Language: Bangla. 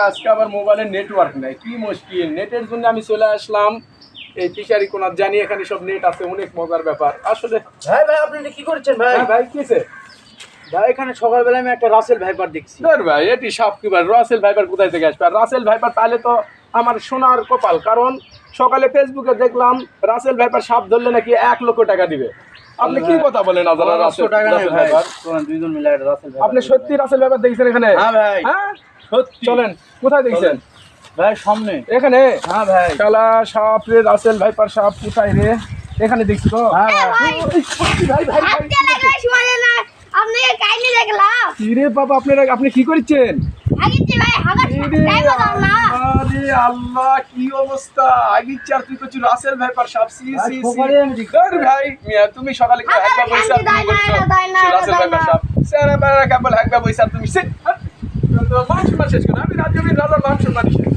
আজকে আবার মোবাইলে নেটওয়ার্ক নাই, কি মুশকিল। নেটের জন্য আমি চলে আসলাম এই ফিশারি কোনার, জানি এখানে সব নেট আছে, অনেক মজার ব্যাপার আসলে। ভাই ভাই আপনি এটা কি করছেন ভাই? হ্যাঁ ভাই, কিসে? ভাই এখানে সকালবেলা আমি একটা রাসেল ভাইপার দেখছি। ধর ভাই, এটি সাপ কি ভাই? রাসেল ভাইপার কোথায় থেকে আসবে? আর রাসেল ভাইপার তাহলে তো আমার সোনার কপাল, কারণ সকালে ফেসবুকে দেখলাম রাসেল ভাইপার সাপ ধরলে নাকি 1,00,000 টাকা দিবে। আপনি কি কথা বলেন? আজারা রাসেল টাকা নেই রাসেল ভাই, ভাইপার। চলেন দুইজন মিলে একটা রাসেল ভাইপার আপনি সত্যি রাসেল ভাইপার দেখছেন এখানে? হ্যাঁ ভাই হ্যাঁ সত্যি। চলেন, কোথায় দেখছেন? ভাই সামনে। এখানে? হ্যাঁ ভাই। শালা সাপ রে, রাসেল ভাইপার সাপ কোথায় রে? এখানে দেখছি তো। হ্যাঁ ভাই। ওই, সত্যি ভাই ভাই ভাই। আপনাকে কাইনি দেখলাম কি রে বাবা, আপনি কি করছেন? আগিচ্ছে ভাই হাগার টাইম দাও না আরে আল্লাহ, কি অবস্থা! আগিচ্ছে আর তুই করছিস রাসেল ভাইপার সাপ। সি ভাই, সি সি। সকালে আমি দেখছি। ধর ভাই মিয়া, তুমি সকালে কি একবার বইসা তুমি করছো রাসেল ভাইপার সাপ? সারা বারা কেবল একবার বইসা তুমি সে। তো মান সম্মান শেষ করো, আমি রাজ্যের রাজার মান সম্মান শেষ।